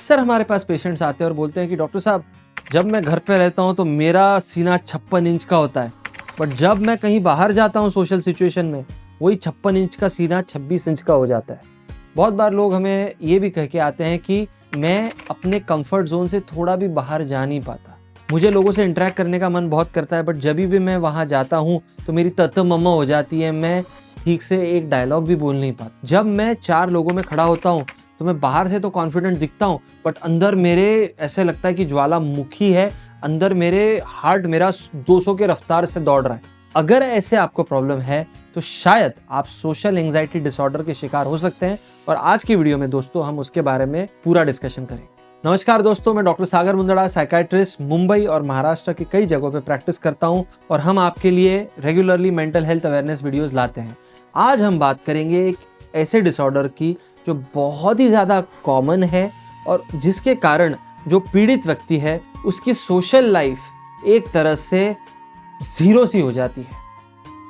अक्सर हमारे पास पेशेंट्स आते हैं और बोलते हैं कि डॉक्टर साहब, जब मैं घर पे रहता हूँ तो मेरा सीना 56 इंच का होता है, बट जब मैं कहीं बाहर जाता हूँ सोशल सिचुएशन में, वही 56 इंच का सीना 26 इंच का हो जाता है। बहुत बार लोग हमें ये भी कह के आते हैं कि मैं अपने कंफर्ट जोन से थोड़ा भी बाहर जा नहीं पाता। मुझे लोगों से इंटरेक्ट करने का मन बहुत करता है, बट जब भी मैं वहाँ जाता हूँ तो मेरी मम्मा हो जाती है, मैं ठीक से एक डायलॉग भी बोल नहीं पाता। जब मैं 4 लोगों में खड़ा होता हूँ तो मैं बाहर से तो कॉन्फिडेंट दिखता हूँ, बट अंदर मेरे ऐसे लगता है कि ज्वालामुखी है, अंदर मेरे हार्ट मेरा 200 के रफ्तार से दौड़ रहा है। अगर ऐसे आपको प्रॉब्लम है तो शायद आप सोशल एंजाइटी डिसऑर्डर के शिकार हो सकते हैं, और आज की वीडियो में दोस्तों हम उसके बारे में पूरा डिस्कशन करेंगे। नमस्कार दोस्तों, मैं डॉक्टर सागर मुंदड़ा, साइकाइट्रिस्ट, मुंबई और महाराष्ट्र की कई जगहों पे प्रैक्टिस करता हूं और हम आपके लिए regularly mental health awareness videos लाते हैं। आज हम बात करेंगे एक ऐसे डिसऑर्डर की जो बहुत ही ज़्यादा कॉमन है और जिसके कारण जो पीड़ित व्यक्ति है उसकी सोशल लाइफ एक तरह से ज़ीरो सी हो जाती है।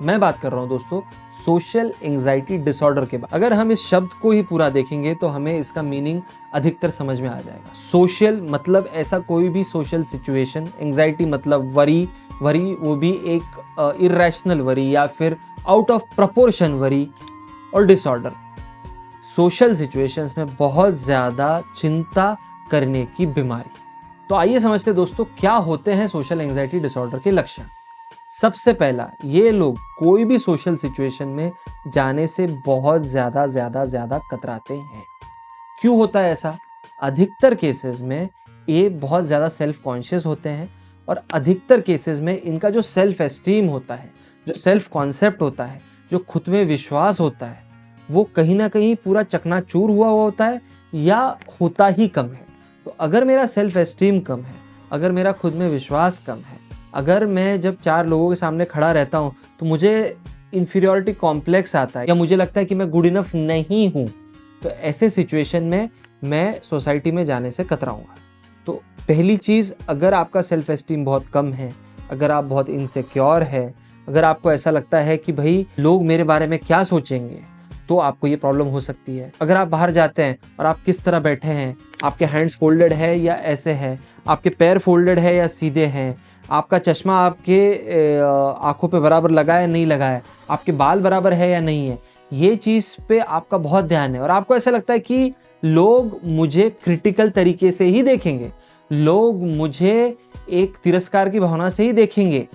मैं बात कर रहा हूँ दोस्तों सोशल एंजाइटी डिसऑर्डर के बारे में। अगर हम इस शब्द को ही पूरा देखेंगे तो हमें इसका मीनिंग अधिकतर समझ में आ जाएगा। सोशल मतलब ऐसा कोई भी सोशल सिचुएशन, एंजाइटी मतलब वरी वो भी एक इरेशनल वरी या फिर आउट ऑफ प्रपोर्शन वरी, और डिसऑर्डर सोशल सिचुएशंस में बहुत ज़्यादा चिंता करने की बीमारी। तो आइए समझते दोस्तों क्या होते हैं सोशल एंजाइटी डिसऑर्डर के लक्षण। सबसे पहला, ये लोग कोई भी सोशल सिचुएशन में जाने से बहुत ज़्यादा कतराते हैं। क्यों होता है ऐसा? अधिकतर केसेस में ये बहुत ज़्यादा सेल्फ कॉन्शियस होते हैं और अधिकतर केसेस में इनका जो सेल्फ एस्टीम होता है, जो सेल्फ कॉन्सेप्ट होता है, जो खुद में विश्वास होता है, वो कहीं ना कहीं पूरा चकनाचूर हुआ होता है या होता ही कम है। तो अगर मेरा सेल्फ एस्टीम कम है, अगर मेरा खुद में विश्वास कम है, अगर मैं जब 4 लोगों के सामने खड़ा रहता हूँ तो मुझे इन्फीरियरिटी कॉम्प्लेक्स आता है या मुझे लगता है कि मैं गुड इनफ नहीं हूँ, तो ऐसे सिचुएशन में मैं सोसाइटी में जाने से कतराऊँगा। तो पहली चीज़, अगर आपका सेल्फ एस्टीम बहुत कम है, अगर आप बहुत इनसिक्योर है, अगर आपको ऐसा लगता है कि भाई लोग मेरे बारे में क्या सोचेंगे, तो आपको ये प्रॉब्लम हो सकती है। अगर आप बाहर जाते हैं और आप किस तरह बैठे हैं, आपके हैंड्स फोल्डेड है या ऐसे है, आपके पैर फोल्डेड है या सीधे हैं, आपका चश्मा आपके आंखों पे बराबर लगा है नहीं लगा है, आपके बाल बराबर है या नहीं है, ये चीज़ पे आपका बहुत ध्यान है और आपको ऐसा लगता है कि लोग मुझे क्रिटिकल तरीके से ही देखेंगे, लोग मुझे एक तिरस्कार की भावना से ही देखेंगे,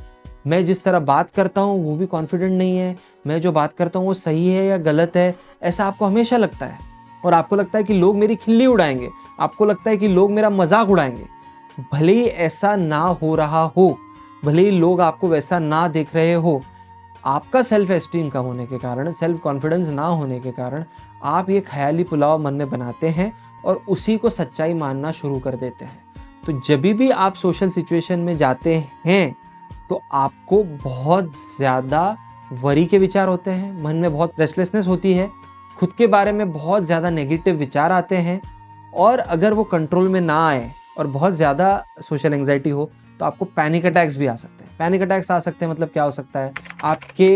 मैं जिस तरह बात करता हूँ वो भी कॉन्फिडेंट नहीं है, मैं जो बात करता हूँ वो सही है या गलत है, ऐसा आपको हमेशा लगता है। और आपको लगता है कि लोग मेरी खिल्ली उड़ाएंगे, आपको लगता है कि लोग मेरा मजाक उड़ाएंगे। भले ही ऐसा ना हो रहा हो, भले ही लोग आपको वैसा ना देख रहे हो, आपका सेल्फ एस्टीम कम होने के कारण, सेल्फ कॉन्फिडेंस ना होने के कारण आप ये ख्याली पुलाव मन में बनाते हैं और उसी को सच्चाई मानना शुरू कर देते हैं। तो जब भी आप सोशल सिचुएशन में जाते हैं तो आपको बहुत ज़्यादा वरी के विचार होते हैं, मन में बहुत रेस्टलेसनेस होती है, खुद के बारे में बहुत ज़्यादा नेगेटिव विचार आते हैं, और अगर वो कंट्रोल में ना आए और बहुत ज़्यादा सोशल एंजाइटी हो तो आपको पैनिक अटैक्स भी आ सकते हैं। पैनिक अटैक्स आ सकते हैं मतलब क्या हो सकता है, आपके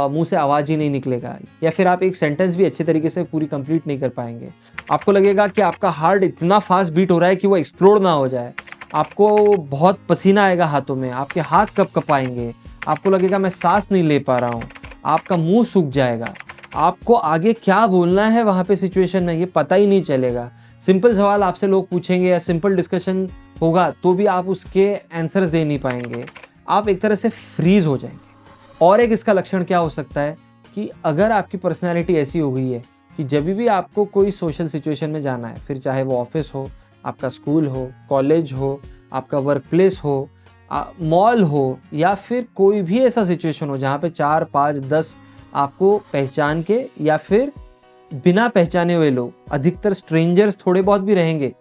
मुंह से आवाज़ ही नहीं निकलेगा, या फिर आप एक सेंटेंस भी अच्छे तरीके से पूरी कंप्लीट नहीं कर पाएंगे। आपको लगेगा कि आपका हार्ट इतना फास्ट बीट हो रहा है कि वो एक्सप्लोड ना हो जाए, आपको बहुत पसीना आएगा हाथों में, आपके हाथ कब कपाएंगे, आपको लगेगा मैं सांस नहीं ले पा रहा हूँ, आपका मुंह सूख जाएगा, आपको आगे क्या बोलना है वहाँ पे सिचुएशन में ये पता ही नहीं चलेगा। सिंपल सवाल आपसे लोग पूछेंगे या सिंपल डिस्कशन होगा तो भी आप उसके आंसर्स दे नहीं पाएंगे, आप एक तरह से फ्रीज हो जाएंगे। और एक इसका लक्षण क्या हो सकता है कि अगर आपकी पर्सनैलिटी ऐसी हो गई है कि जब भी आपको कोई सोशल सिचुएशन में जाना है, फिर चाहे वो ऑफिस हो, आपका स्कूल हो, कॉलेज हो, आपका वर्क प्लेस हो, मॉल हो, या फिर कोई भी ऐसा सिचुएशन हो जहाँ पे 4, 5, 10 आपको पहचान के या फिर बिना पहचाने हुए लोग, अधिकतर स्ट्रेंजर्स थोड़े बहुत भी रहेंगे,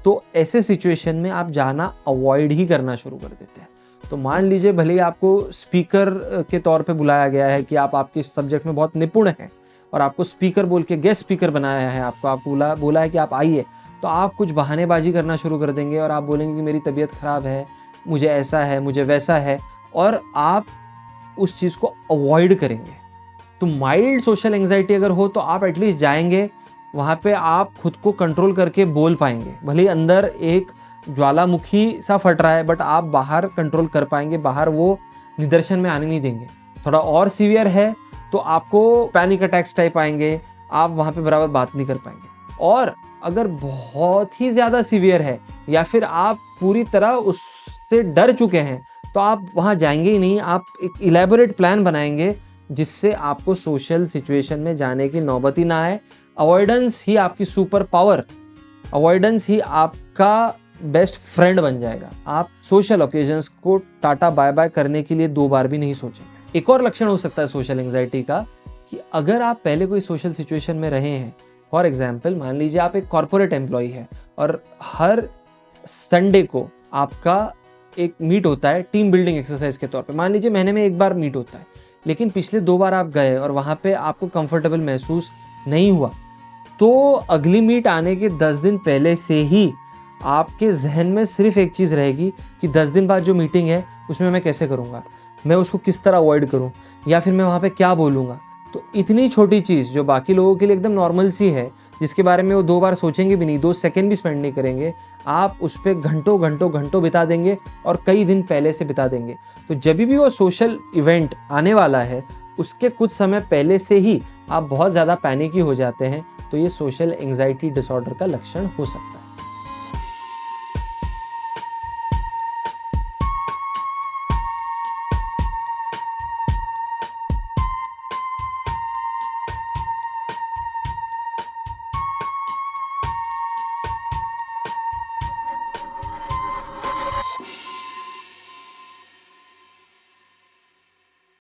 तो ऐसे सिचुएशन में आप जाना अवॉइड ही करना शुरू कर देते हैं। तो मान लीजिए भले ही आपको स्पीकर के तौर पे बुलाया गया है कि आप आपके सब्जेक्ट में बहुत निपुण हैं और आपको स्पीकर बोल के गेस्ट स्पीकर बनाया है, आपको बोला है कि आप आइए, तो आप कुछ बहानेबाजी करना शुरू कर देंगे और आप बोलेंगे कि मेरी तबीयत ख़राब है, मुझे ऐसा है, मुझे वैसा है, और आप उस चीज़ को अवॉइड करेंगे। तो माइल्ड सोशल एंजाइटी अगर हो तो आप एटलीस्ट जाएंगे, वहाँ पे आप खुद को कंट्रोल करके बोल पाएंगे। भले ही अंदर एक ज्वालामुखी सा फट रहा है, बट आप बाहर कंट्रोल कर पाएंगे, बाहर वो निदर्शन में आने नहीं देंगे। थोड़ा और सीवियर है तो आपको पैनिक अटैक्स टाइप आएंगे, आप वहाँ पे बराबर बात नहीं कर पाएंगे। और अगर बहुत ही ज़्यादा सीवियर है या फिर आप पूरी तरह उससे डर चुके हैं, तो आप वहाँ जाएंगे ही नहीं। आप एक इलेबोरेट प्लान बनाएंगे जिससे आपको सोशल सिचुएशन में जाने की नौबत ही ना आए। अवॉइडेंस ही आपकी सुपर पावर, अवॉइडेंस ही आपका बेस्ट फ्रेंड बन जाएगा। आप सोशल ओकेजन्स को टाटा बाय बाय करने के लिए 2 बार भी नहीं सोचेंगे। एक और लक्षण हो सकता है सोशल एंग्जाइटी का कि अगर आप पहले कोई सोशल सिचुएशन में रहे हैं, फॉर एग्जाम्पल मान लीजिए आप एक कॉर्पोरेट एम्प्लॉय है और हर संडे को आपका एक मीट होता है टीम बिल्डिंग एक्सरसाइज के तौर पे, मान लीजिए महीने में 1 बार मीट होता है, लेकिन पिछले 2 बार आप गए और वहाँ पे आपको कंफर्टेबल महसूस नहीं हुआ, तो अगली मीट आने के 10 दिन पहले से ही आपके जहन में सिर्फ एक चीज़ रहेगी कि 10 दिन बाद जो मीटिंग है उसमें मैं कैसे करूँगा, मैं उसको किस तरह अवॉइड करूँ, या फिर मैं वहाँ पे क्या बोलूँगा। तो इतनी छोटी चीज़ जो बाकी लोगों के लिए एकदम नॉर्मल सी है, जिसके बारे में वो 2 बार सोचेंगे भी नहीं, 2 सेकंड भी स्पेंड नहीं करेंगे, आप उस पर घंटों घंटों घंटों बिता देंगे और कई दिन पहले से बिता देंगे। तो जब भी वो सोशल इवेंट आने वाला है उसके कुछ समय पहले से ही आप बहुत ज़्यादा पैनिकी हो जाते हैं, तो ये सोशल एंग्जाइटी डिसऑर्डर का लक्षण हो सकता है।